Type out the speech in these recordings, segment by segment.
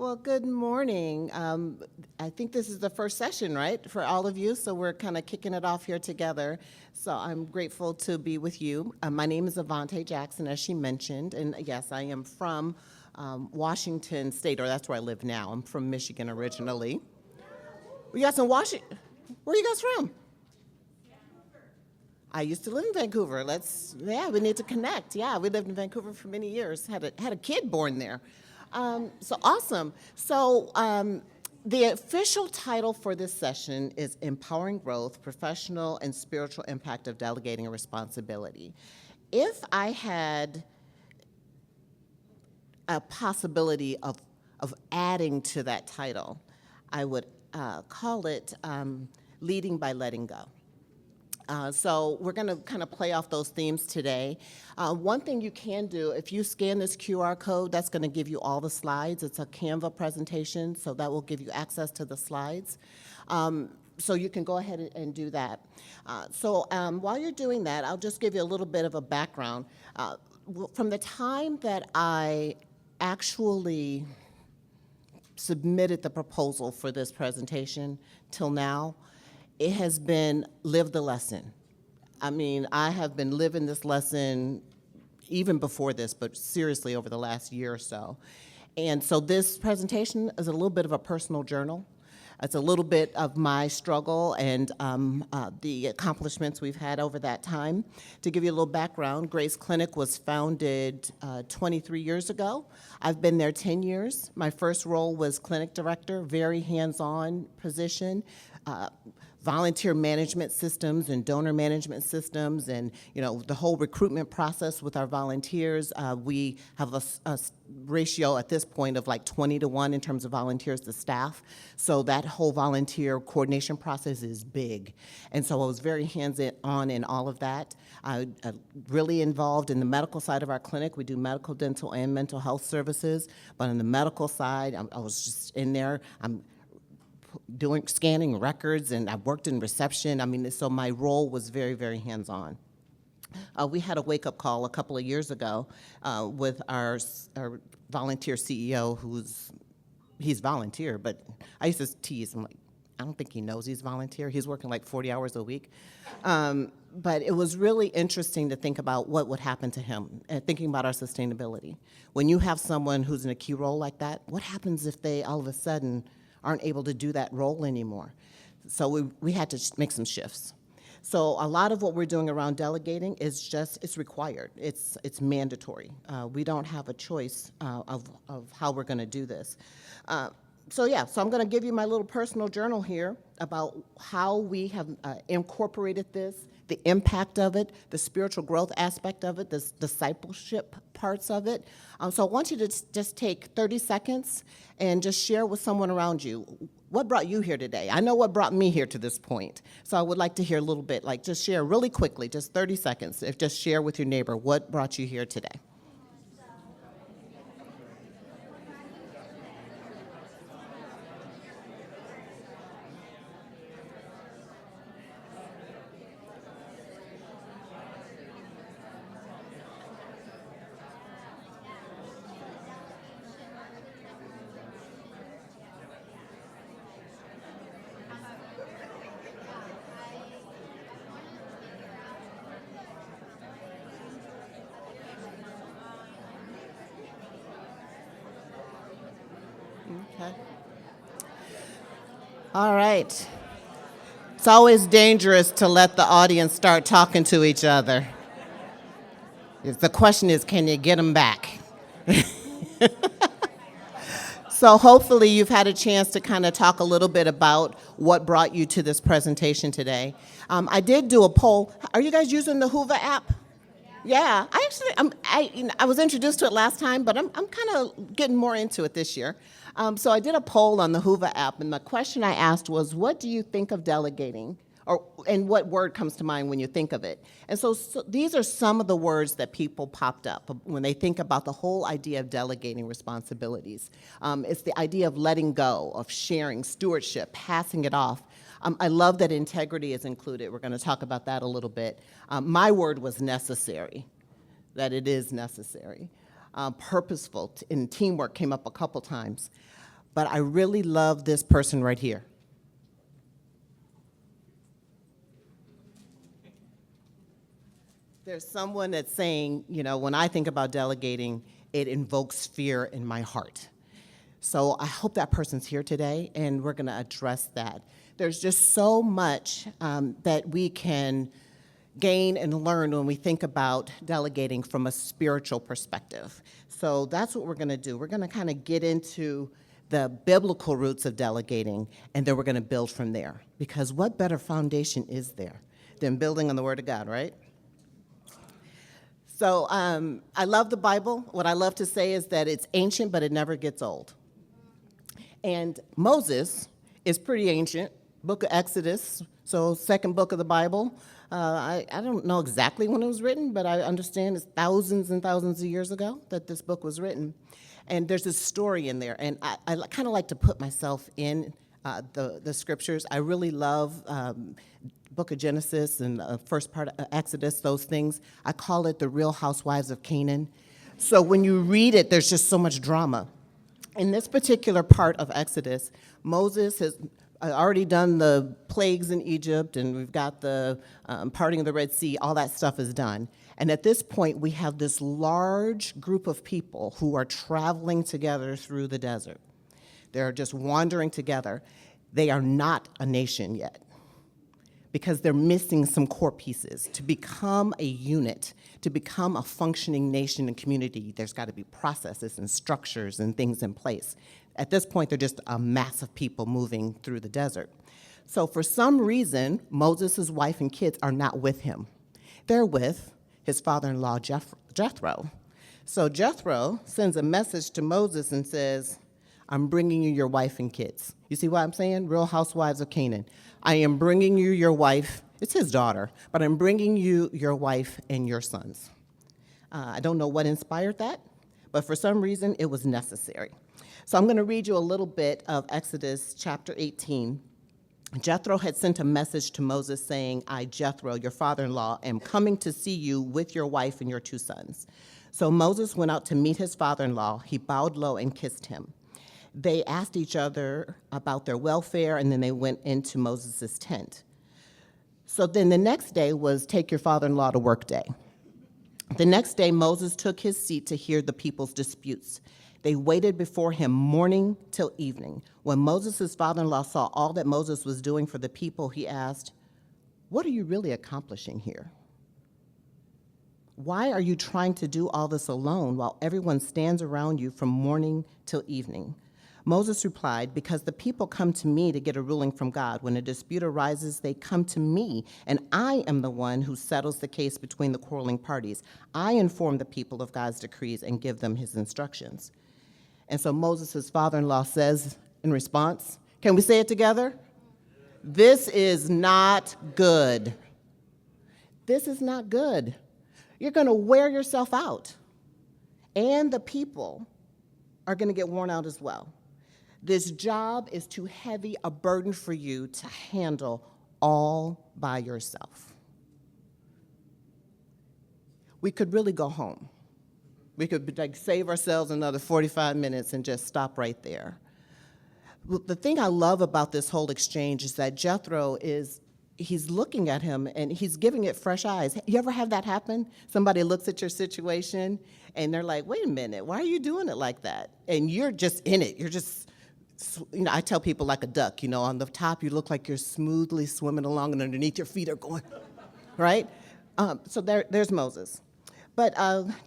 Well, good morning. I think this is the first session, right, for all of you, so we're kind of kicking it off here together. So I'm grateful to be with you. My name is Avonte Jackson, as she mentioned, and yes, I am from Washington State, or that's where I live now. I'm from Michigan originally. We got some Washington. Where are you guys from? I used to live in Vancouver. We need to connect. Yeah, we lived in Vancouver for many years. Had a kid born there. So awesome. So the official title for this session is Empowering Growth, Professional and Spiritual Impact of Delegating a Responsibility. If I had a possibility of adding to that title, I would call it Leading by Letting Go. So we're going to kind of play off those themes today. One thing you can do, if you scan this QR code, that's going to give you all the slides. It's a Canva presentation, so that will give you access to the slides. So you can go ahead and do that. So while you're doing that, I'll just give you a little bit of a background. From the time that I actually submitted the proposal for this presentation till now, it has been live the lesson. I mean, I have been living this lesson even before this, but seriously over the last year or so. And so this presentation is a little bit of a personal journal. It's a little bit of my struggle and the accomplishments we've had over that time. To give you a little background, Grace Clinic was founded 23 years ago. I've been there 10 years. My first role was clinic director, very hands-on position. Volunteer management systems and donor management systems, and the whole recruitment process with our volunteers. We have a ratio at this point of like 20-to-1 in terms of volunteers to staff. So that whole volunteer coordination process is big. And so I was very hands-on in all of that. I really involved in the medical side of our clinic. We do medical, dental, and mental health services. But on the medical side, I was just in there. I'm scanning records, and I've worked in reception. I mean, so my role was very, very hands-on. We had a wake-up call a couple of years ago with our volunteer CEO, he's volunteer, but I used to tease him, like, I don't think he knows he's volunteer. He's working like 40 hours a week. But it was really interesting to think about what would happen to him, and thinking about our sustainability. When you have someone who's in a key role like that, what happens if they all of a sudden aren't able to do that role anymore? So we had to make some shifts. So a lot of what we're doing around delegating is it's required. It's mandatory. We don't have a choice of how we're going to do this. So I'm going to give you my little personal journal here about how we have incorporated this, the impact of it, the spiritual growth aspect of it, the discipleship parts of it. So I want you to just take 30 seconds and just share with someone around you. What brought you here today? I know what brought me here to this point. So I would like to hear a little bit, like just share really quickly, just 30 seconds. Just share with your neighbor what brought you here today. Okay. All right. It's always dangerous to let the audience start talking to each other. The question is, can you get them back? So hopefully you've had a chance to kind of talk a little bit about what brought you to this presentation today. I did do a poll. Are you guys using the Hoover app? Yeah, I was introduced to it last time, but I'm kind of getting more into it this year. So I did a poll on the Hoover app, and the question I asked was, what do you think of delegating? And what word comes to mind when you think of it? And so these are some of the words that people popped up when they think about the whole idea of delegating responsibilities. It's the idea of letting go, of sharing, stewardship, passing it off. I love that integrity is included. We're going to talk about that a little bit. My word was necessary, that it is necessary. Purposeful and teamwork came up a couple times. but I really love this person right here. There's someone that's saying, when I think about delegating, it invokes fear in my heart. So I hope that person's here today, and we're going to address that. There's just so much that we can gain and learn when we think about delegating from a spiritual perspective. So that's what we're going to do. We're going to kind of get into the biblical roots of delegating, and then we're going to build from there. Because what better foundation is there than building on the Word of God, right? So I love the Bible. What I love to say is that it's ancient, but it never gets old. And Moses is pretty ancient, book of Exodus, so second book of the Bible. I don't know exactly when it was written, but I understand it's thousands and thousands of years ago that this book was written. And there's this story in there, and I kind of like to put myself in the scriptures. I really love book of Genesis and first part of Exodus, those things. I call it the Real Housewives of Canaan. So when you read it, there's just so much drama. In this particular part of Exodus, Moses has already done the plagues in Egypt, and we've got the parting of the Red Sea. All that stuff is done. And at this point, we have this large group of people who are traveling together through the desert. They're just wandering together. They are not a nation yet, because they're missing some core pieces. To become a unit, to become a functioning nation and community, there's got to be processes and structures and things in place. At this point, they're just a mass of people moving through the desert. So for some reason, Moses' wife and kids are not with him. They're with his father-in-law, Jethro. So Jethro sends a message to Moses and says, I'm bringing you your wife and kids. You see what I'm saying? Real Housewives of Canaan. I am bringing you your wife. It's his daughter, but I'm bringing you your wife and your sons. I don't know what inspired that, but for some reason it was necessary. So I'm going to read you a little bit of Exodus chapter 18. Jethro had sent a message to Moses saying, I, Jethro, your father-in-law, am coming to see you with your wife and your 2 sons. So Moses went out to meet his father-in-law. He bowed low and kissed him. They asked each other about their welfare, and then they went into Moses' tent. So then the next day was take your father-in-law to work day. The next day, Moses took his seat to hear the people's disputes. They waited before him morning till evening. When Moses' father-in-law saw all that Moses was doing for the people, he asked, what are you really accomplishing here? Why are you trying to do all this alone while everyone stands around you from morning till evening? Moses replied, because the people come to me to get a ruling from God. When a dispute arises, they come to me, and I am the one who settles the case between the quarreling parties. I inform the people of God's decrees and give them his instructions. And so Moses' father-in-law says in response, can we say it together? This is not good. This is not good. You're going to wear yourself out, and the people are going to get worn out as well. This job is too heavy a burden for you to handle all by yourself. We could really go home. We could save ourselves another 45 minutes and just stop right there. The thing I love about this whole exchange is that Jethro he's looking at him and he's giving it fresh eyes. You ever have that happen? Somebody looks at your situation and they're like, wait a minute, why are you doing it like that? And you're just in it. You're just, I tell people like a duck, on the top you look like you're smoothly swimming along and underneath your feet are going, right? So there's Moses. But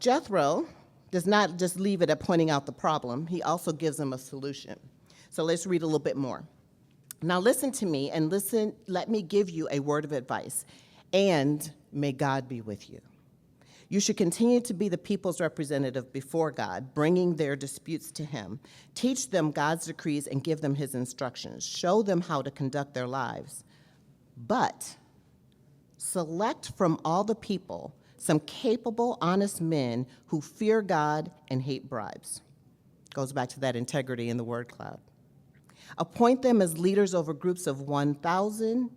Jethro does not just leave it at pointing out the problem. He also gives them a solution. So let's read a little bit more. Now listen to me and let me give you a word of advice, and may God be with you. You should continue to be the people's representative before God, bringing their disputes to him. Teach them God's decrees and give them his instructions. Show them how to conduct their lives. But select from all the people some capable, honest men who fear God and hate bribes. Goes back to that integrity in the word cloud. Appoint them as leaders over groups of 1,000,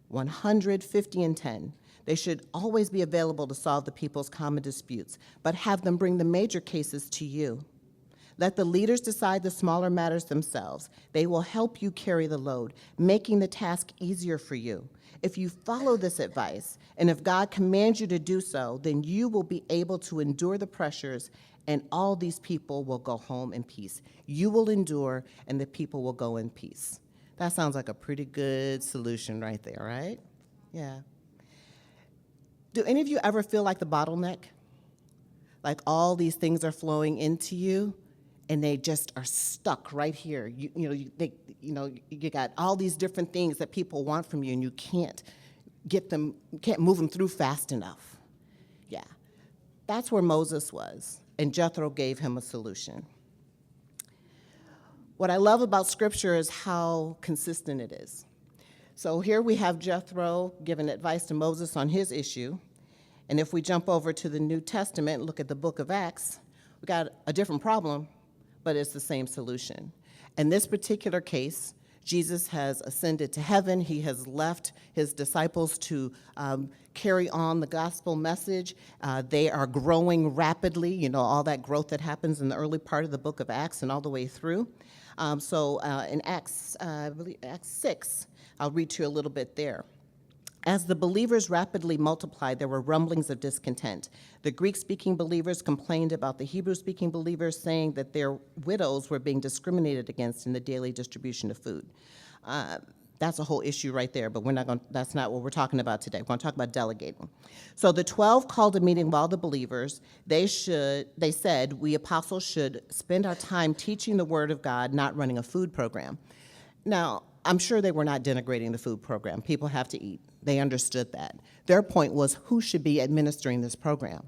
100, 50, and 10. They should always be available to solve the people's common disputes, but have them bring the major cases to you. Let the leaders decide the smaller matters themselves. They will help you carry the load, making the task easier for you. If you follow this advice, and if God commands you to do so, then you will be able to endure the pressures, and all these people will go home in peace. You will endure, and the people will go in peace. That sounds like a pretty good solution right there, right? Yeah. Do any of you ever feel like the bottleneck? Like all these things are flowing into you, and they just are stuck right here. You got all these different things that people want from you, and you can't move them through fast enough. Yeah, that's where Moses was, and Jethro gave him a solution. What I love about Scripture is how consistent it is. So here we have Jethro giving advice to Moses on his issue, and if we jump over to the New Testament and look at the book of Acts, we got a different problem, but it's the same solution. In this particular case, Jesus has ascended to heaven. He has left his disciples to carry on the gospel message. They are growing rapidly, all that growth that happens in the early part of the book of Acts and all the way through. In Acts, I believe Acts 6, I'll read to you a little bit there. As the believers rapidly multiplied, there were rumblings of discontent. The Greek-speaking believers complained about the Hebrew-speaking believers, saying that their widows were being discriminated against in the daily distribution of food. That's a whole issue right there, but that's not what we're talking about today. We're going to talk about delegating. So the 12 called a meeting of all the believers. They said, we apostles should spend our time teaching the word of God, not running a food program. Now, I'm sure they were not denigrating the food program. People have to eat. They understood that. Their point was who should be administering this program.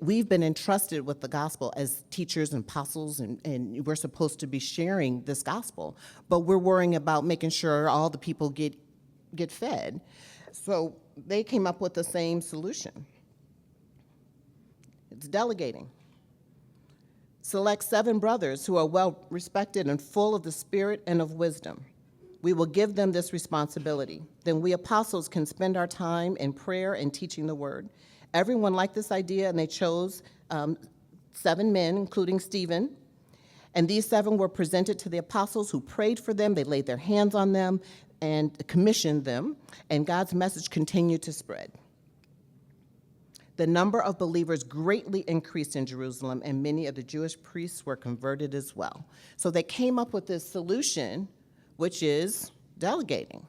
We've been entrusted with the gospel as teachers and apostles, and we're supposed to be sharing this gospel, but we're worrying about making sure all the people get fed. So they came up with the same solution. It's delegating. Select 7 brothers who are well respected and full of the Spirit and of wisdom. We will give them this responsibility. Then we apostles can spend our time in prayer and teaching the word. Everyone liked this idea, and they chose 7 men, including Stephen. And these 7 were presented to the apostles, who prayed for them. They laid their hands on them and commissioned them, and God's message continued to spread. The number of believers greatly increased in Jerusalem, and many of the Jewish priests were converted as well. So they came up with this solution, which is delegating.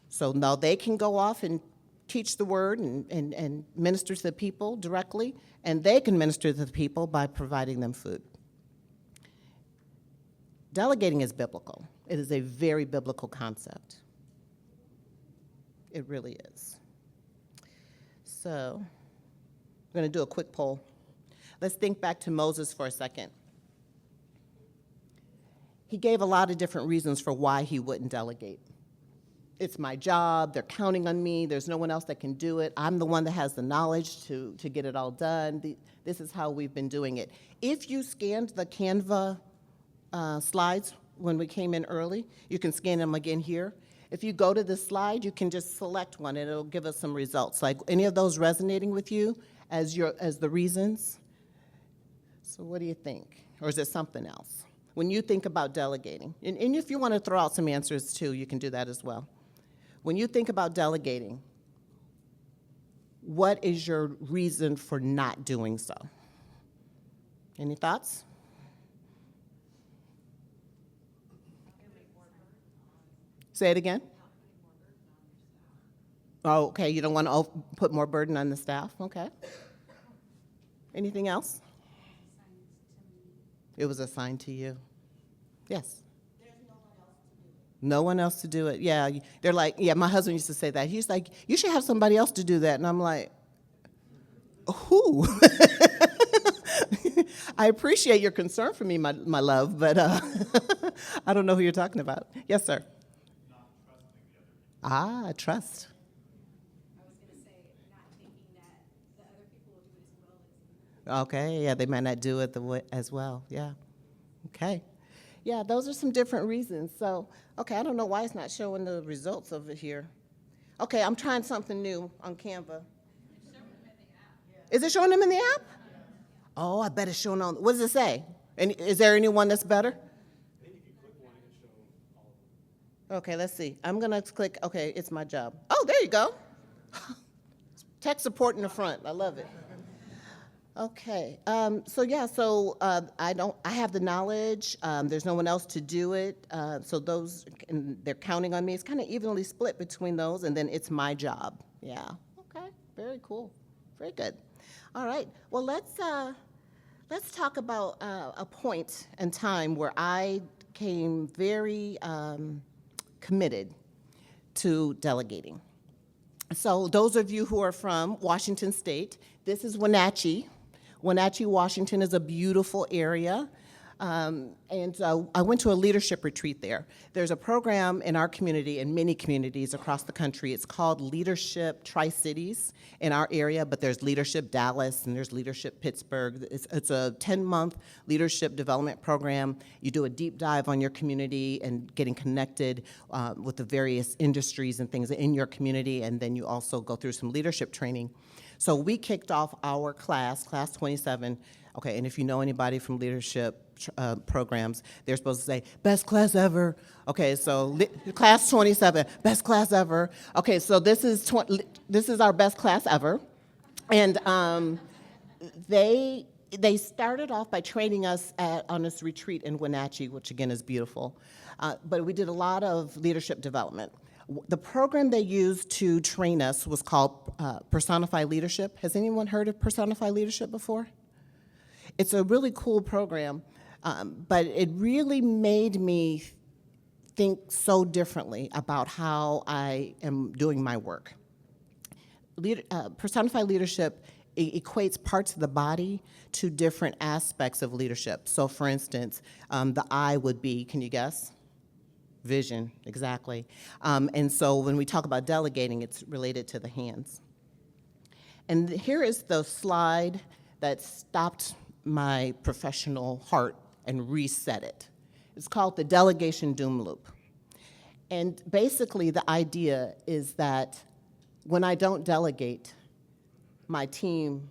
So now they can go off and teach the word and minister to the people directly, and they can minister to the people by providing them food. Delegating is biblical. It is a very biblical concept. It really is. So I'm going to do a quick poll. Let's think back to Moses for a second. He gave a lot of different reasons for why he wouldn't delegate. It's my job, they're counting on me, there's no one else that can do it, I'm the one that has the knowledge to get it all done. This is how we've been doing it. If you scanned the Canva slides when we came in early, you can scan them again here. If you go to the slide, you can just select one and it'll give us some results. Like, any of those resonating with you as the reasons? So what do you think? Or is it something else? When you think about delegating, and if you want to throw out some answers too, you can do that as well. When you think about delegating, what is your reason for not doing so? Any thoughts? Say it again. Oh, okay, you don't want to put more burden on the staff? Okay. Anything else? It was assigned to you. Yes. There's no one else to do it. Yeah, they're like, yeah, my husband used to say that. He's like, you should have somebody else to do that. And I'm like, who? I appreciate your concern for me, my love, but I don't know who you're talking about. Yes, sir. Not trusting the other people. Trust. I was going to say, not thinking that the other people will do it as well as you. Okay, yeah, they might not do it as well, yeah. Okay. Yeah, those are some different reasons. So, okay, I don't know why it's not showing the results of it here. Okay, I'm trying something new on Canva. Is it showing them in the app? Oh, I bet it's showing on. What does it say? And is there anyone that's better? Okay, let's see. I'm going to click. Okay, it's my job. Oh, there you go. Tech support in the front. I love it. Okay. I have the knowledge. There's no one else to do it. So those, and they're counting on me. It's kind of evenly split between those, and then it's my job. Yeah. Okay. Very cool. Very good. All right. Well, let's talk about a point in time where I came very committed to delegating. So those of you who are from Washington State, this is Wenatchee. Wenatchee, Washington is a beautiful area. I went to a leadership retreat there. There's a program in our community and many communities across the country. It's called Leadership Tri-Cities in our area, but there's Leadership Dallas and there's Leadership Pittsburgh. It's a 10-month leadership development program. You do a deep dive on your community and getting connected with the various industries and things in your community, and then you also go through some leadership training. So we kicked off our class 27. Okay, and if you know anybody from leadership programs, they're supposed to say, best class ever. Okay, so class 27, best class ever. Okay, so this is our best class ever. And they started off by training us on this retreat in Wenatchee, which again is beautiful. But we did a lot of leadership development. The program they used to train us was called Personify Leadership. Has anyone heard of Personify Leadership before? It's a really cool program, but it really made me think so differently about how I am doing my work. Personify Leadership equates parts of the body to different aspects of leadership. So for instance, the eye would be, can you guess? Vision, exactly. And so when we talk about delegating, it's related to the hands. And here is the slide that stopped my professional heart and reset it. It's called the delegation doom loop. And basically the idea is that when I don't delegate, my team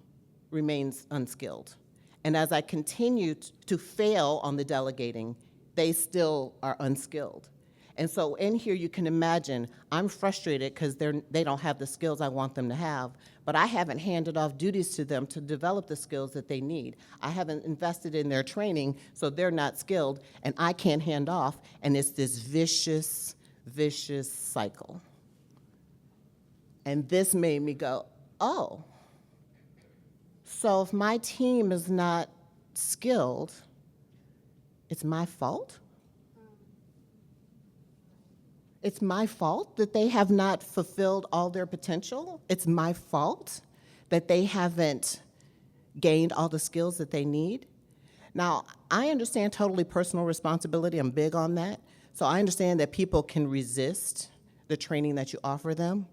remains unskilled. And as I continue to fail on the delegating, they still are unskilled. And so in here you can imagine I'm frustrated because they don't have the skills I want them to have, but I haven't handed off duties to them to develop the skills that they need. I haven't invested in their training, so they're not skilled, and I can't hand off, and it's this vicious cycle. And this made me go, oh, so if my team is not skilled, it's my fault? It's my fault that they have not fulfilled all their potential? It's my fault that they haven't gained all the skills that they need? Now, I understand totally personal responsibility. I'm big on that. So I understand that people can resist the training that you offer them.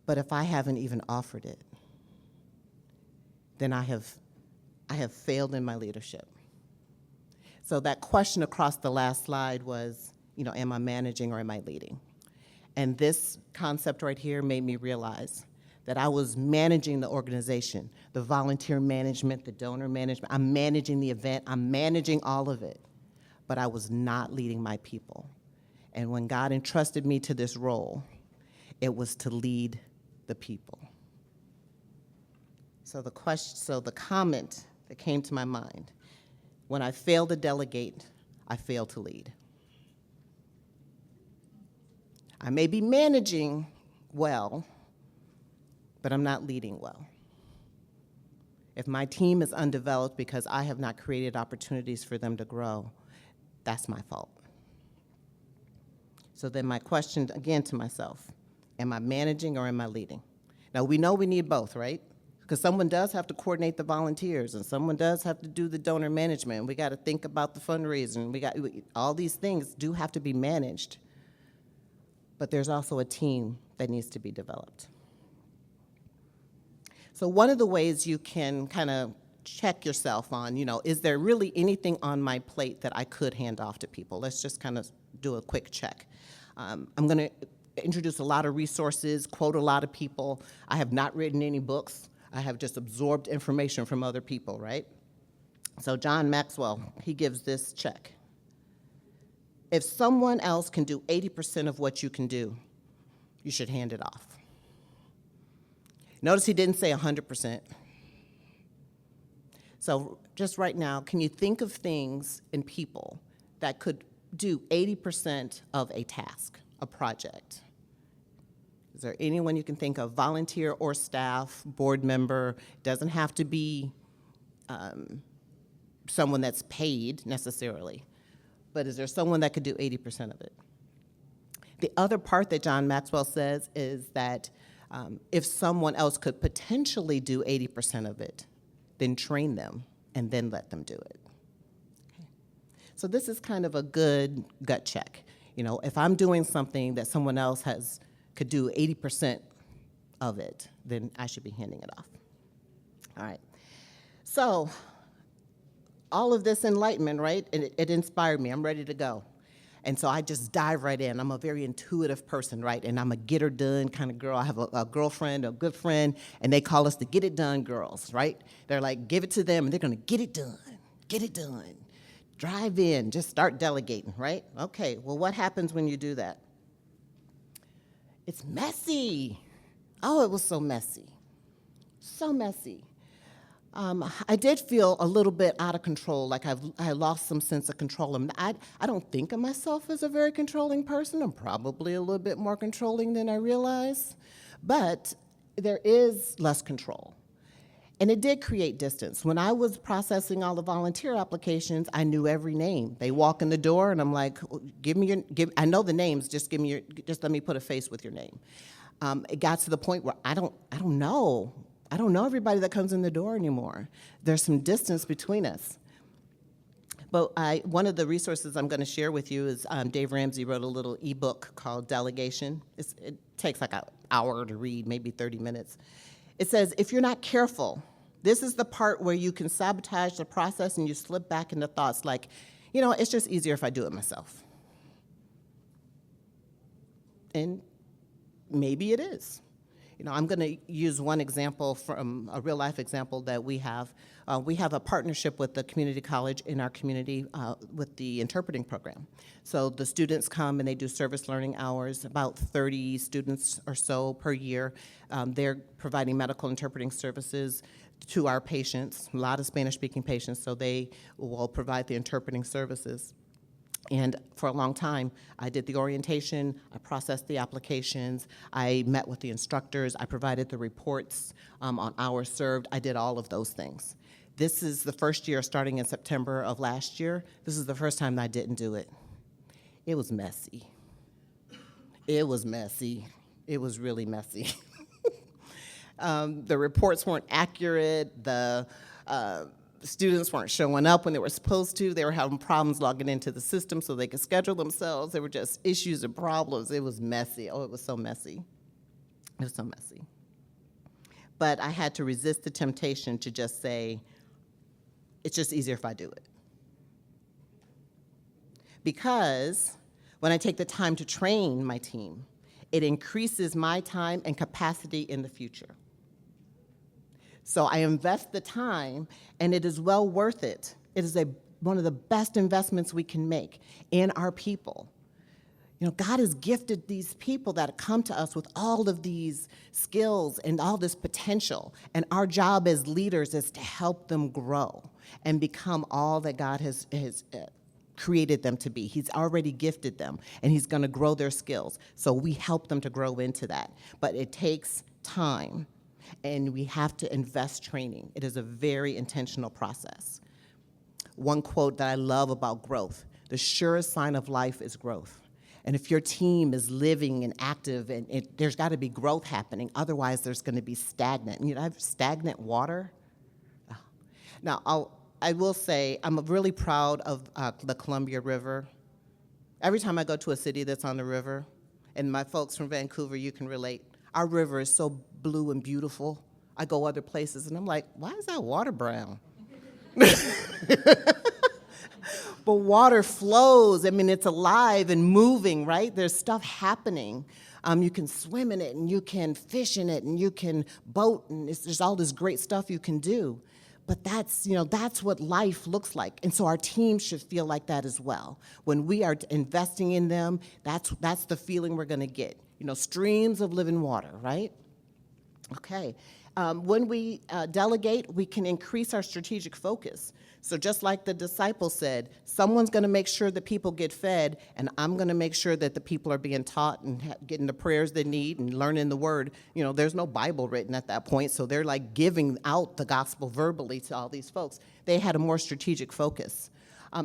But if I haven't even offered it, then I have failed in my leadership. So that question across the last slide was, am I managing or am I leading? And this concept right here made me realize that I was managing the organization, the volunteer management, the donor management. I'm managing the event. I'm managing all of it. But I was not leading my people. And when God entrusted me to this role, it was to lead the people. So the comment that came to my mind, when I fail to delegate, I fail to lead. I may be managing well, but I'm not leading well. If my team is undeveloped because I have not created opportunities for them to grow, that's my fault. So then my question again to myself, am I managing or am I leading? Now we know we need both, right? Because someone does have to coordinate the volunteers and someone does have to do the donor management. We got to think about the fundraising. All these things do have to be managed. But there's also a team that needs to be developed. So one of the ways you can kind of check yourself on, is there really anything on my plate that I could hand off to people? Let's just kind of do a quick check. I'm going to introduce a lot of resources, quote a lot of people. I have not written any books. I have just absorbed information from other people, right? So John Maxwell, he gives this check. If someone else can do 80% of what you can do, you should hand it off. Notice he didn't say 100%. So just right now, can you think of things and people that could do 80% of a task, a project? Is there anyone you can think of, volunteer or staff, board member? Doesn't have to be someone that's paid necessarily, but is there someone that could do 80% of it? The other part that John Maxwell says is that if someone else could potentially do 80% of it, then train them and then let them do it. Okay. So this is kind of a good gut check. You know, if I'm doing something that someone else could do 80% of it, then I should be handing it off. All right. So all of this enlightenment, right, it inspired me. I'm ready to go. And so I just dive right in. I'm a very intuitive person, right? And I'm a get her done kind of girl. I have a girlfriend, a good friend, and they call us the get it done girls, right? They're like, give it to them, and they're going to get it done. Get it done. Drive in, just start delegating, right? Okay, well, what happens when you do that? It's messy. Oh, it was so messy. So messy. I did feel a little bit out of control, like I lost some sense of control. I don't think of myself as a very controlling person. I'm probably a little bit more controlling than I realize, but there is less control. And it did create distance. When I was processing all the volunteer applications, I knew every name. They walk in the door, and I'm like, I know the names, just let me put a face with your name. It got to the point where I don't know. I don't know everybody that comes in the door anymore. There's some distance between us. But one of the resources I'm going to share with you is Dave Ramsey wrote a little ebook called Delegation. It takes like an hour to read, maybe 30 minutes. It says, if you're not careful, this is the part where you can sabotage the process and you slip back into thoughts like, you know, it's just easier if I do it myself. And maybe it is. You know, I'm going to use one example from a real-life example that we have. We have a partnership with the community college in our community with the interpreting program. So the students come and they do service learning hours, about 30 students or so per year. They're providing medical interpreting services to our patients, a lot of Spanish-speaking patients, so they will provide the interpreting services. And for a long time, I did the orientation, I processed the applications, I met with the instructors, I provided the reports on hours served, I did all of those things. This is the first year, starting in September of last year, this is the first time that I didn't do it. It was messy. It was messy. It was really messy. The reports weren't accurate, the students weren't showing up when they were supposed to. They were having problems logging into the system so they could schedule themselves. There were just issues and problems. It was messy. Oh, it was so messy. It was so messy. But I had to resist the temptation to just say, it's just easier if I do it. Because when I take the time to train my team, it increases my time and capacity in the future. So I invest the time, and it is well worth it. It is one of the best investments we can make in our people. You know, God has gifted these people that come to us with all of these skills and all this potential, and our job as leaders is to help them grow and become all that God has created them to be. He's already gifted them, and he's going to grow their skills. So we help them to grow into that. But it takes time. And we have to invest training. It is a very intentional process. One quote that I love about growth, the surest sign of life is growth. And if your team is living and active, and there's got to be growth happening, otherwise there's going to be stagnant. You know, I have stagnant water. Oh. Now, I will say I'm really proud of the Columbia River. Every time I go to a city that's on the river, and my folks from Vancouver, you can relate, our river is so blue and beautiful. I go other places, and I'm like, why is that water brown? But water flows. I mean, it's alive and moving, right? There's stuff happening. You can swim in it, and you can fish in it, and you can boat, and there's all this great stuff you can do. But that's what life looks like. And so our team should feel like that as well. When we are investing in them, that's the feeling we're going to get. Streams of living water, right? Okay. When we delegate, we can increase our strategic focus. So just like the disciples said, someone's going to make sure that people get fed, and I'm going to make sure that the people are being taught and getting the prayers they need and learning the word. There's no Bible written at that point, so they're like giving out the gospel verbally to all these folks. They had a more strategic focus.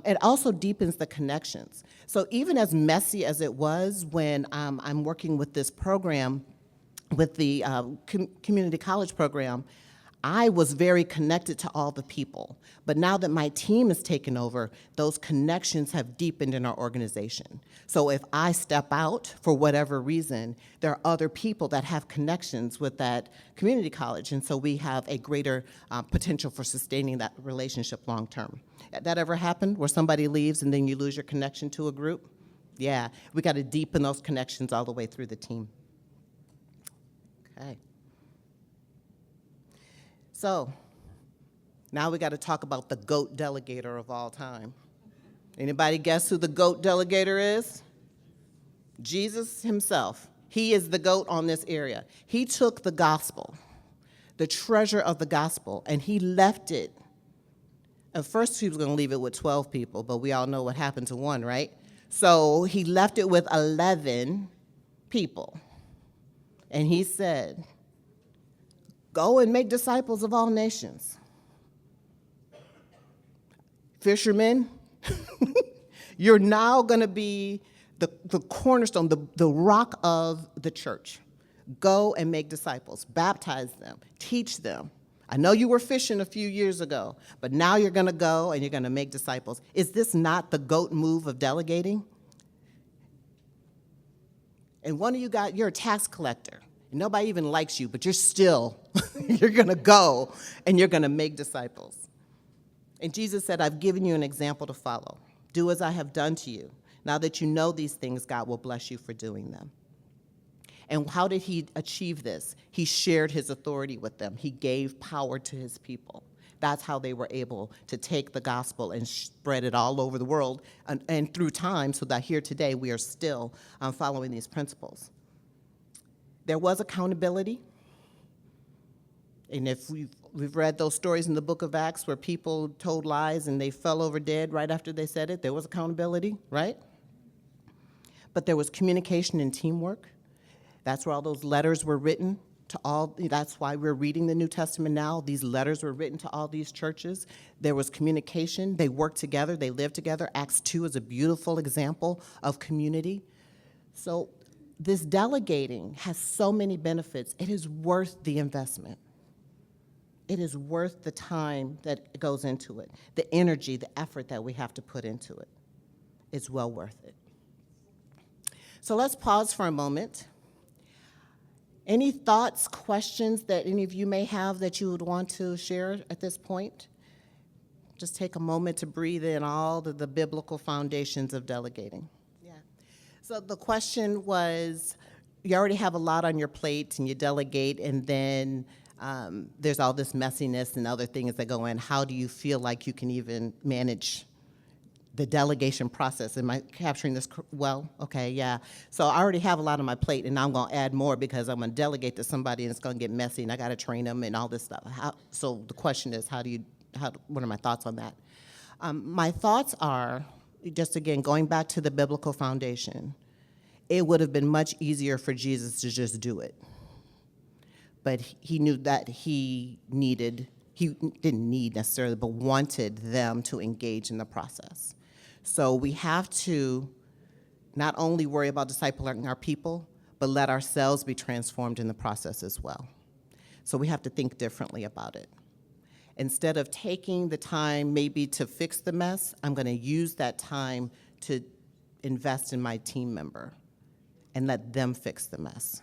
It also deepens the connections. So even as messy as it was when I'm working with this program, with the community college program, I was very connected to all the people. But now that my team has taken over, those connections have deepened in our organization. So if I step out for whatever reason, there are other people that have connections with that community college, and so we have a greater potential for sustaining that relationship long term. That ever happened, where somebody leaves and then you lose your connection to a group? Yeah, we got to deepen those connections all the way through the team. Okay. So now we got to talk about the GOAT delegator of all time. Anybody guess who the GOAT delegator is? Jesus himself. He is the GOAT on this area. He took the gospel, the treasure of the gospel, and he left it. At first he was going to leave it with 12 people, but we all know what happened to one, right? So he left it with 11 people. And he said, go and make disciples of all nations. Fishermen, you're now going to be the cornerstone, the rock of the church. Go and make disciples. Baptize them. Teach them. I know you were fishing a few years ago, but now you're going to go and you're going to make disciples. Is this not the GOAT move of delegating? And one of you you're a tax collector. Nobody even likes you, but you're still, you're going to go and you're going to make disciples. And Jesus said, I've given you an example to follow. Do as I have done to you. Now that you know these things, God will bless you for doing them. And how did he achieve this? He shared his authority with them. He gave power to his people. That's how they were able to take the gospel and spread it all over the world and through time, so that here today we are still following these principles. There was accountability. And if we've read those stories in the book of Acts where people told lies and they fell over dead right after they said it, there was accountability, right? But there was communication and teamwork. That's where all those letters were written to all. That's why we're reading the New Testament now. These letters were written to all these churches. There was communication. They worked together. They lived together. Acts 2 is a beautiful example of community. So this delegating has so many benefits. It is worth the investment. It is worth the time that goes into it, the energy, the effort that we have to put into it. It's well worth it. So let's pause for a moment. Any thoughts, questions that any of you may have that you would want to share at this point? Just take a moment to breathe in all the biblical foundations of delegating. Yeah. So the question was, you already have a lot on your plate and you delegate, and then there's all this messiness and other things that go in. How do you feel like you can even manage the delegation process? Am I capturing this well? Okay, yeah. So I already have a lot on my plate, and now I'm going to add more because I'm going to delegate to somebody, and it's going to get messy, and I got to train them and all this stuff. So the question is, what are my thoughts on that? My thoughts are, just again, going back to the biblical foundation, it would have been much easier for Jesus to just do it. But he knew that he didn't need necessarily, but wanted them to engage in the process. So we have to not only worry about discipling our people, but let ourselves be transformed in the process as well. So we have to think differently about it. Instead of taking the time maybe to fix the mess, I'm going to use that time to invest in my team member and let them fix the mess.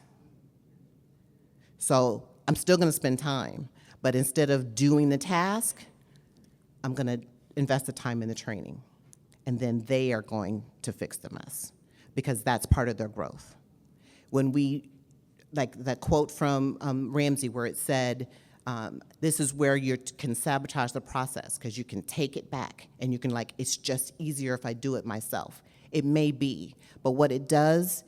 So I'm still going to spend time, but instead of doing the task, I'm going to invest the time in the training. and then they are going to fix the mess because that's part of their growth. When we, like that quote from Ramsey where it said, this is where you can sabotage the process because you can take it back and you can it's just easier if I do it myself. It may be, but what it does,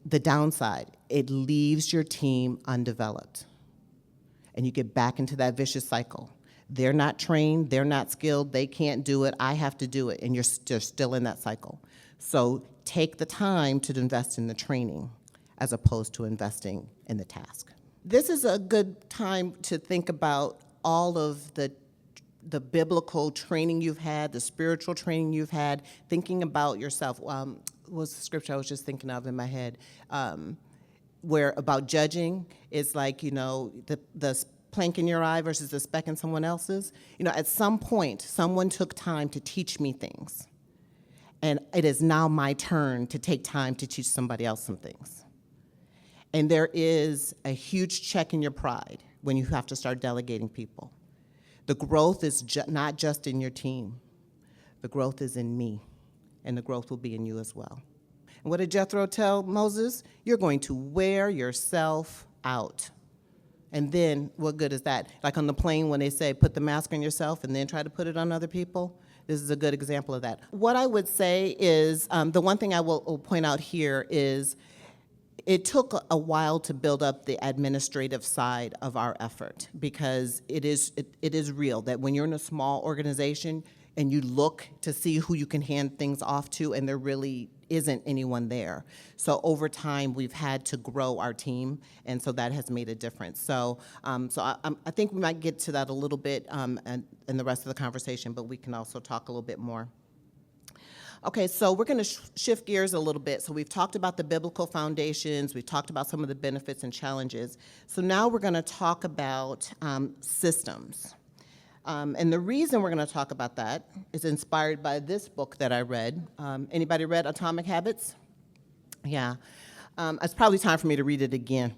the downside, it leaves your team undeveloped. And you get back into that vicious cycle. They're not trained, they're not skilled, they can't do it, I have to do it, and you're still in that cycle. So take the time to invest in the training as opposed to investing in the task. This is a good time to think about all of the biblical training you've had, the spiritual training you've had, thinking about yourself. What was the scripture I was just thinking of in my head? Where about judging is the plank in your eye versus the speck in someone else's. At some point, someone took time to teach me things. And it is now my turn to take time to teach somebody else some things. And there is a huge check in your pride when you have to start delegating people. The growth is not just in your team. The growth is in me, and the growth will be in you as well. And what did Jethro tell Moses? You're going to wear yourself out. And then, what good is that? Like on the plane when they say, put the mask on yourself and then try to put it on other people. This is a good example of that. What I would say is, the one thing I will point out here is, it took a while to build up the administrative side of our effort because it is real that when you're in a small organization and you look to see who you can hand things off to and there really isn't anyone there. So over time, we've had to grow our team, and so that has made a difference. So I think we might get to that a little bit in the rest of the conversation, but we can also talk a little bit more. Okay, so we're going to shift gears a little bit. So we've talked about the biblical foundations. We've talked about some of the benefits and challenges. So now we're going to talk about systems. And the reason we're going to talk about that is inspired by this book that I read. Anybody read Atomic Habits? Yeah. It's probably time for me to read it again.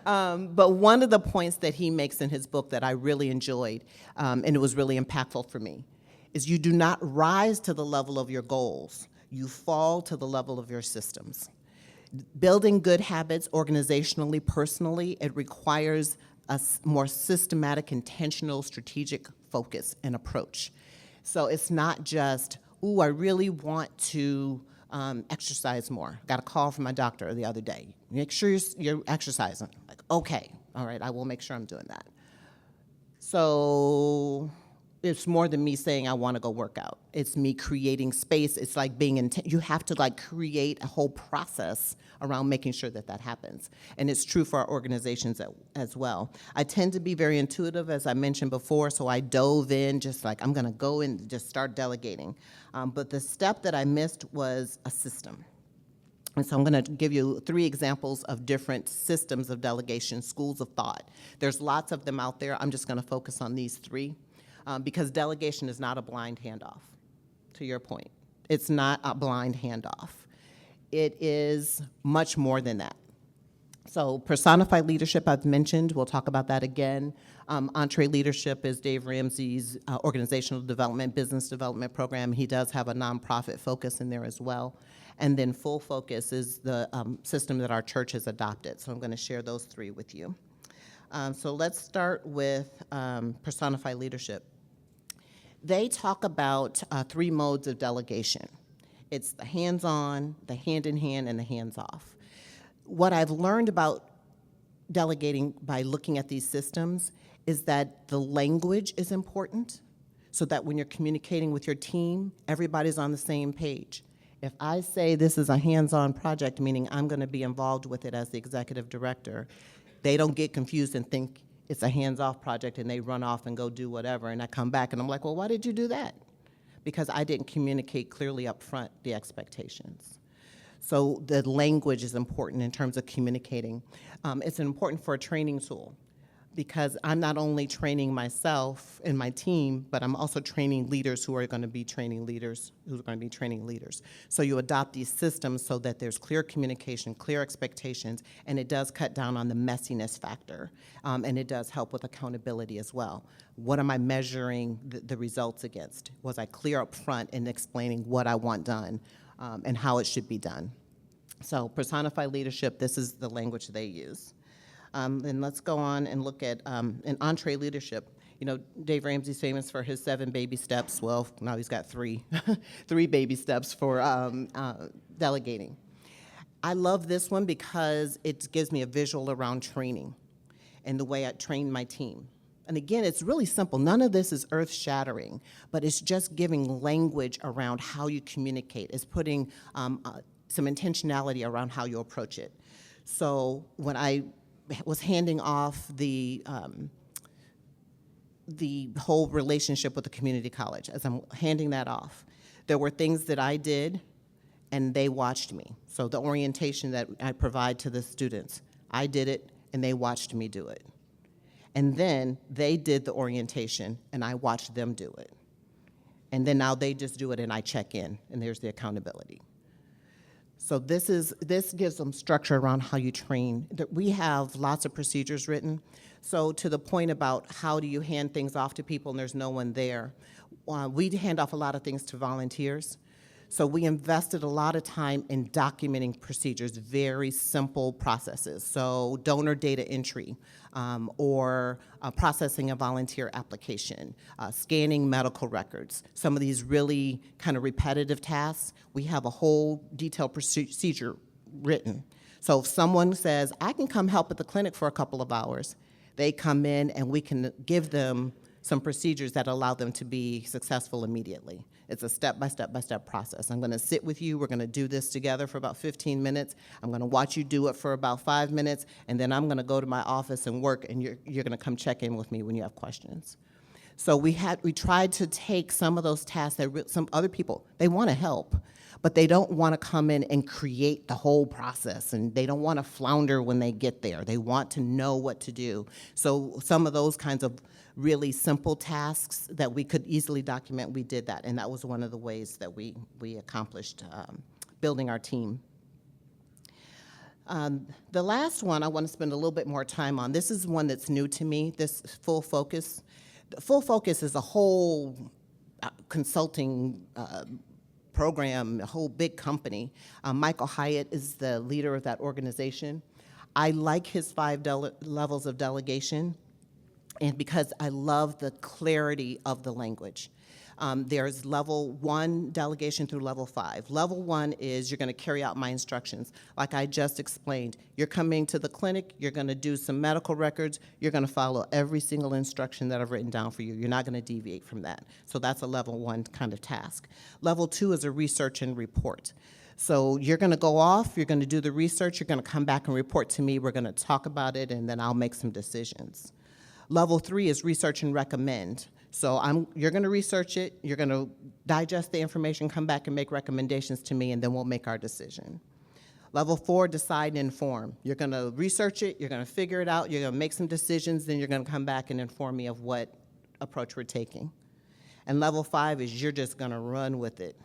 But one of the points that he makes in his book that I really enjoyed, and it was really impactful for me, is you do not rise to the level of your goals. You fall to the level of your systems. Building good habits organizationally, personally, it requires a more systematic, intentional, strategic focus and approach. So it's not just, ooh, I really want to exercise more. Got a call from my doctor the other day. Make sure you're exercising. Like, okay, all right, I will make sure I'm doing that. So it's more than me saying I want to go work out. It's me creating space. It's like you have to create a whole process around making sure that happens. And it's true for our organizations as well. I tend to be very intuitive, as I mentioned before, so I dove in just I'm going to go and just start delegating. But the step that I missed was a system. And so I'm going to give you 3 examples of different systems of delegation, schools of thought. There's lots of them out there. I'm just going to focus on these 3. Because delegation is not a blind handoff, to your point. It's not a blind handoff. It is much more than that. So personified leadership, I've mentioned. We'll talk about that again. Entree leadership is Dave Ramsey's organizational development, business development program. He does have a nonprofit focus in there as well. And then full focus is the system that our church has adopted. So I'm going to share those 3 with you. So let's start with personified leadership. They talk about 3 modes of delegation. It's the hands-on, the hand-in-hand, and the hands-off. What I've learned about delegating by looking at these systems is that the language is important so that when you're communicating with your team, everybody's on the same page. If I say this is a hands-on project, meaning I'm going to be involved with it as the executive director, they don't get confused and think it's a hands-off project and they run off and go do whatever, and I come back and I'm like, well, why did you do that? Because I didn't communicate clearly up front the expectations. So the language is important in terms of communicating. It's important for a training tool. because I'm not only training myself and my team, but I'm also training leaders who are going to be training leaders who are going to be training leaders. So you adopt these systems so that there's clear communication, clear expectations, and it does cut down on the messiness factor, and it does help with accountability as well. What am I measuring the results against? Was I clear up front in explaining what I want done and how it should be done? So personified leadership, this is the language they use. And let's go on and look at an entree leadership. You know, Dave Ramsey's famous for his 7 baby steps. Well, now he's got 3, 3 baby steps for delegating. I love this one because it gives me a visual around training and the way I train my team. And again, it's really simple. None of this is earth-shattering, but it's just giving language around how you communicate. It's putting some intentionality around how you approach it. So when I was handing off the whole relationship with the community college, as I'm handing that off, there were things that I did and they watched me. So the orientation that I provide to the students, I did it and they watched me do it. And then they did the orientation and I watched them do it. And then now they just do it and I check in, and there's the accountability. So this gives them structure around how you train. We have lots of procedures written. So to the point about how do you hand things off to people and there's no one there, we hand off a lot of things to volunteers. So we invested a lot of time in documenting procedures, very simple processes. So donor data entry, or processing a volunteer application, scanning medical records. Some of these really kind of repetitive tasks, we have a whole detailed procedure written. So if someone says, I can come help at the clinic for a couple of hours, they come in and we can give them some procedures that allow them to be successful immediately. It's a step-by-step process. I'm gonna sit with you, we're gonna do this together for about 15 minutes, I'm gonna watch you do it for about 5 minutes, and then I'm gonna go to my office and work, and you're gonna come check in with me when you have questions. So we tried to take some of those tasks that some other people, they wanna help, but they don't wanna come in and create the whole process, and they don't wanna flounder when they get there. They want to know what to do. So some of those kinds of really simple tasks that we could easily document, we did that, and that was one of the ways that we accomplished building our team. The last one I want to spend a little bit more time on. This is one that's new to me, this full focus. Full focus is a whole consulting program, a whole big company. Michael Hyatt is the leader of that organization. I like his 5 levels of delegation, and because I love the clarity of the language. There's level 1 delegation through level 5. Level 1 is you're gonna carry out my instructions. Like I just explained, you're coming to the clinic, you're gonna do some medical records, you're gonna follow every single instruction that I've written down for you. You're not gonna deviate from that. So that's a level 1 kind of task. Level 2 is a research and report. So you're gonna go off, you're gonna do the research, you're gonna come back and report to me, we're gonna talk about it, and then I'll make some decisions. Level 3 is research and recommend. So you're gonna research it, you're gonna digest the information, come back and make recommendations to me, and then we'll make our decision. Level 4, decide and inform. You're gonna research it, you're gonna figure it out, you're gonna make some decisions, then you're gonna come back and inform me of what approach we're taking. And level 5 is you're just gonna run with it.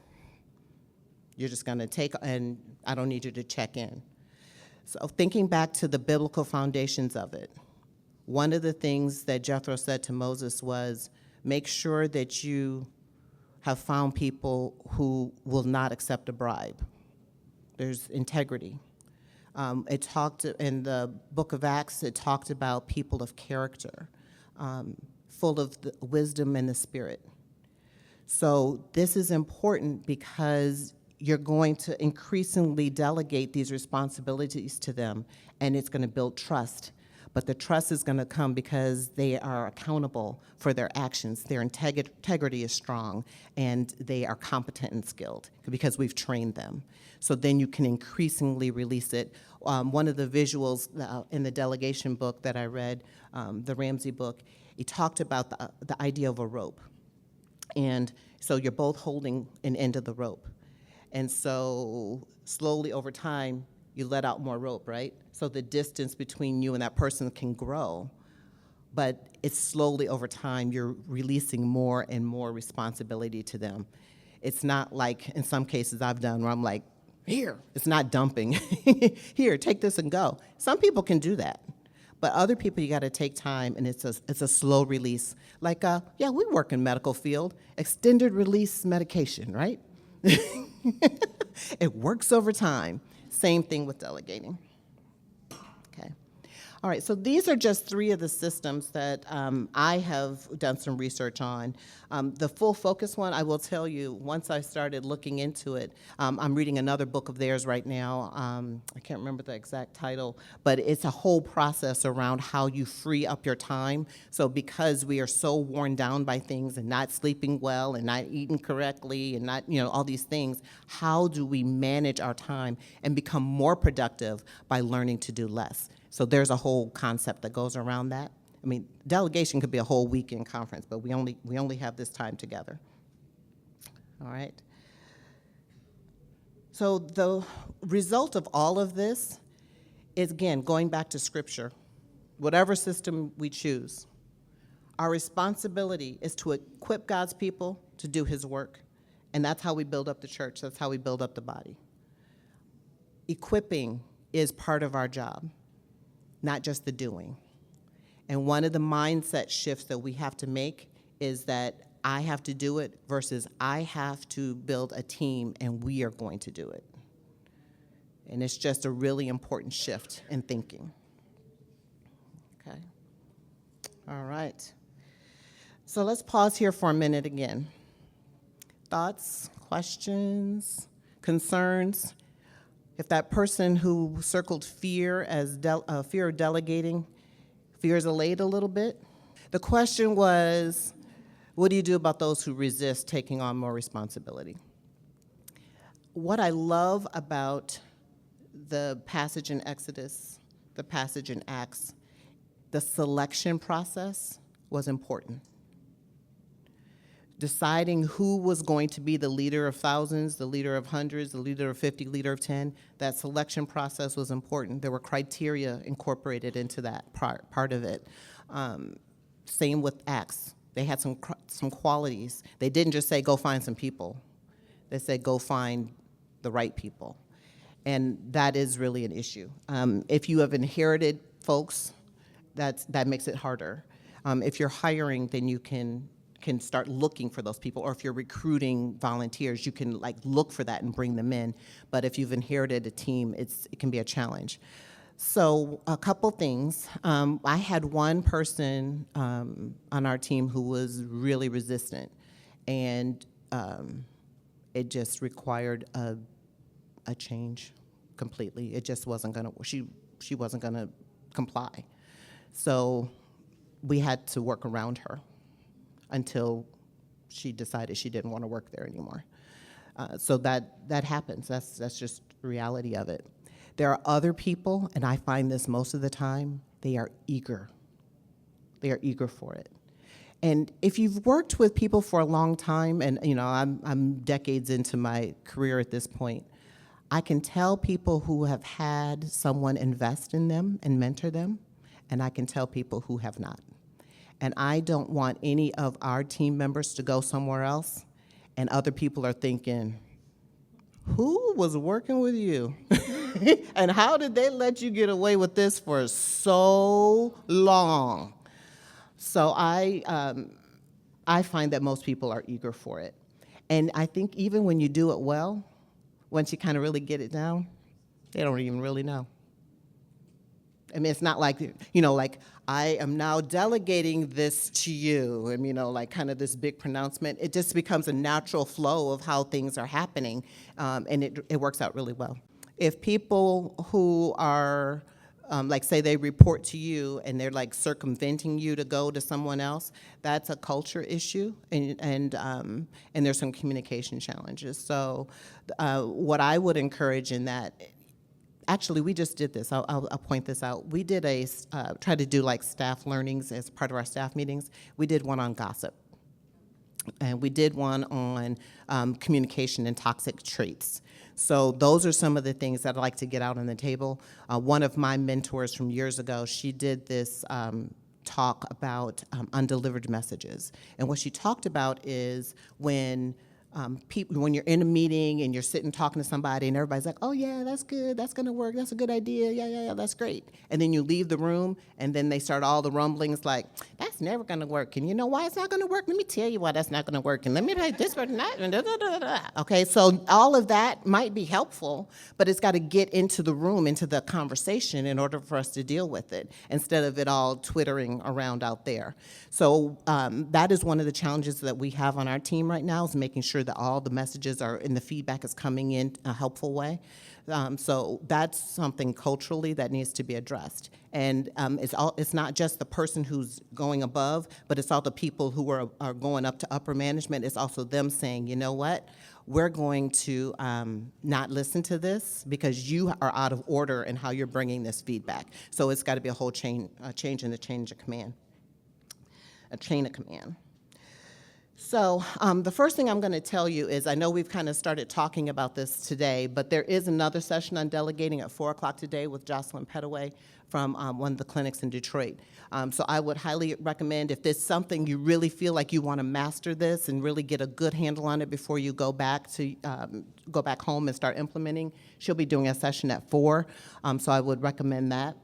You're just gonna take, and I don't need you to check in. So thinking back to the biblical foundations of it, one of the things that Jethro said to Moses was, make sure that you have found people who will not accept a bribe. There's integrity. It talked in the book of Acts, it talked about people of character, full of the wisdom and the spirit. So this is important because you're going to increasingly delegate these responsibilities to them, and it's gonna build trust. But the trust is gonna come because they are accountable for their actions. Their integrity is strong, and they are competent and skilled because we've trained them. So then you can increasingly release it. One of the visuals in the delegation book that I read, the Ramsey book, he talked about the idea of a rope. And so you're both holding an end of the rope. And so slowly over time, you let out more rope, right? So the distance between you and that person can grow. but it's slowly over time, you're releasing more and more responsibility to them. It's not like in some cases I've done where I'm like, here, it's not dumping. Here, take this and go. Some people can do that. But other people, you got to take time, and it's a slow release. Like, yeah, we work in medical field, extended release medication, right? It works over time. Same thing with delegating. Okay. All right, so these are just 3 of the systems that I have done some research on. The full focus one, I will tell you, once I started looking into it, I'm reading another book of theirs right now. I can't remember the exact title, but it's a whole process around how you free up your time. So because we are so worn down by things and not sleeping well and not eating correctly and not, all these things, how do we manage our time and become more productive by learning to do less? So there's a whole concept that goes around that. I mean, delegation could be a whole weekend conference, but we only have this time together. All right. So the result of all of this is, again, going back to Scripture. Whatever system we choose, our responsibility is to equip God's people to do His work, and that's how we build up the church. That's how we build up the body. Equipping is part of our job, not just the doing. And one of the mindset shifts that we have to make is that I have to do it versus I have to build a team and we are going to do it. And it's just a really important shift in thinking. Okay. All right. So let's pause here for a minute again. Thoughts, questions, concerns? If that person who circled fear as fear of delegating, fear is allayed a little bit. The question was, what do you do about those who resist taking on more responsibility? What I love about the passage in Exodus, the passage in Acts, the selection process was important. Deciding who was going to be the leader of thousands, the leader of hundreds, the leader of 50, leader of 10, that selection process was important. There were criteria incorporated into that part of it. Same with Acts. They had some qualities. They didn't just say, go find some people. They said, go find the right people. And that is really an issue. If you have inherited folks, that makes it harder. If you're hiring, then you can start looking for those people, or if you're recruiting volunteers, you can look for that and bring them in. But if you've inherited a team, it can be a challenge. So a couple things. I had one person on our team who was really resistant, and it just required a change completely. It just wasn't gonna. She wasn't gonna comply. So we had to work around her until she decided she didn't want to work there anymore. So that happens. That's just the reality of it. There are other people, and I find this most of the time, they are eager. They are eager for it. And if you've worked with people for a long time, and I'm decades into my career at this point, I can tell people who have had someone invest in them and mentor them, and I can tell people who have not. And I don't want any of our team members to go somewhere else, and other people are thinking, who was working with you? And how did they let you get away with this for so long? So I find that most people are eager for it. And I think even when you do it well, once you kind of really get it down, they don't even really know. I mean, it's not like, I am now delegating this to you, and, kind of this big pronouncement. It just becomes a natural flow of how things are happening, and it works out really well. If people who are, say they report to you and they're circumventing you to go to someone else, that's a culture issue, and there's some communication challenges. So what I would encourage in that, actually, we just did this. I'll point this out. We did try to do staff learnings as part of our staff meetings. We did one on gossip. And we did one on communication and toxic traits. So those are some of the things that I'd like to get out on the table. One of my mentors from years ago, she did this talk about undelivered messages. And what she talked about is when when you're in a meeting and you're sitting talking to somebody and everybody's like, oh yeah, that's good, that's gonna work, that's a good idea, yeah, that's great. And then you leave the room and then they start all the rumblings like, that's never gonna work. And you know why it's not gonna work? Let me tell you why that's not gonna work. And let me tell you this person, that, and da, da, da, da. Okay, so all of that might be helpful, but it's gotta get into the room, into the conversation in order for us to deal with it, instead of it all twittering around out there. So that is one of the challenges that we have on our team right now, is making sure that all the messages are, and the feedback is coming in a helpful way. So that's something culturally that needs to be addressed. And it's not just the person who's going above, but it's all the people who are going up to upper management. It's also them saying, you know what, we're going to not listen to this because you are out of order in how you're bringing this feedback. So it's got to be a whole change in the chain of command. A chain of command. So the first thing I'm going to tell you is, I know we've kind of started talking about this today, but there is another session on delegating at 4 o'clock today with Jocelyn Petaway from one of the clinics in Detroit. So I would highly recommend, if there's something you really feel like you want to master this and really get a good handle on it before you go back home and start implementing, she'll be doing a session at 4. So I would recommend that.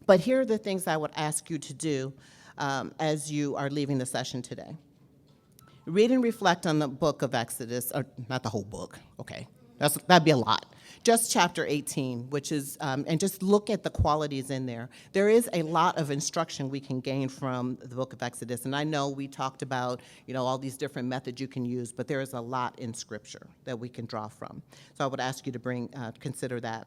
But here are the things I would ask you to do as you are leaving the session today. Read and reflect on the book of Exodus, or not the whole book, okay, that'd be a lot. Just chapter 18, which is, and just look at the qualities in there. There is a lot of instruction we can gain from the book of Exodus, and I know we talked about, all these different methods you can use, but there is a lot in Scripture that we can draw from. So I would ask you to consider that.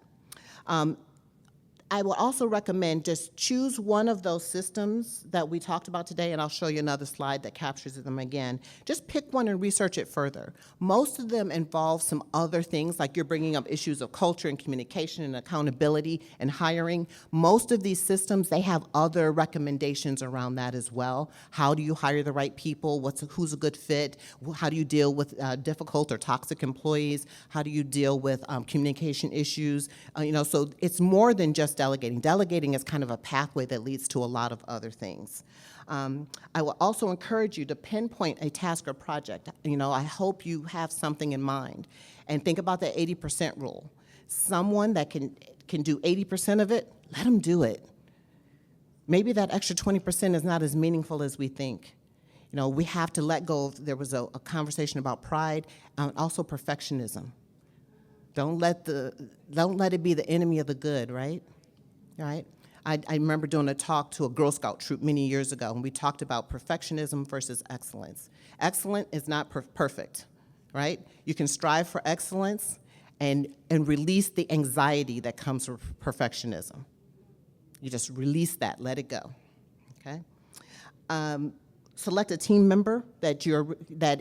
I will also recommend just choose one of those systems that we talked about today, and I'll show you another slide that captures them again. Just pick one and research it further. Most of them involve some other things, like you're bringing up issues of culture and communication and accountability and hiring. Most of these systems, they have other recommendations around that as well. How do you hire the right people? Who's a good fit? How do you deal with difficult or toxic employees? How do you deal with communication issues? So it's more than just delegating. Delegating is kind of a pathway that leads to a lot of other things. I will also encourage you to pinpoint a task or project. I hope you have something in mind. And think about the 80% rule. Someone that can do 80% of it, let them do it. Maybe that extra 20% is not as meaningful as we think. We have to let go of, there was a conversation about pride, also perfectionism. Don't let it be the enemy of the good, right? Right? I remember doing a talk to a Girl Scout troop many years ago, and we talked about perfectionism versus excellence. Excellent is not perfect, right? You can strive for excellence and release the anxiety that comes with perfectionism. You just release that, let it go, okay? Select a team member that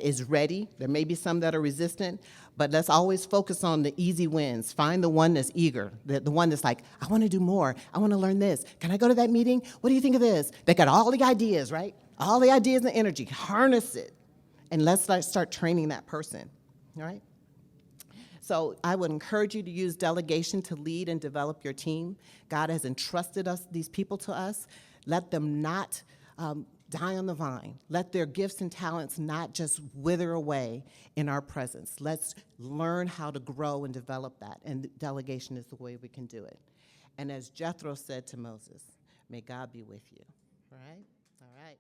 is ready. There may be some that are resistant, but let's always focus on the easy wins. Find the one that's eager, the one that's like, I want to do more. I want to learn this. Can I go to that meeting? What do you think of this? They got all the ideas, right? All the ideas and energy. Harness it, and let's start training that person, all right? So I would encourage you to use delegation to lead and develop your team. God has entrusted these people to us. Let them not die on the vine. Let their gifts and talents not just wither away in our presence. Let's learn how to grow and develop that, and delegation is the way we can do it. And as Jethro said to Moses, may God be with you. All right? All right.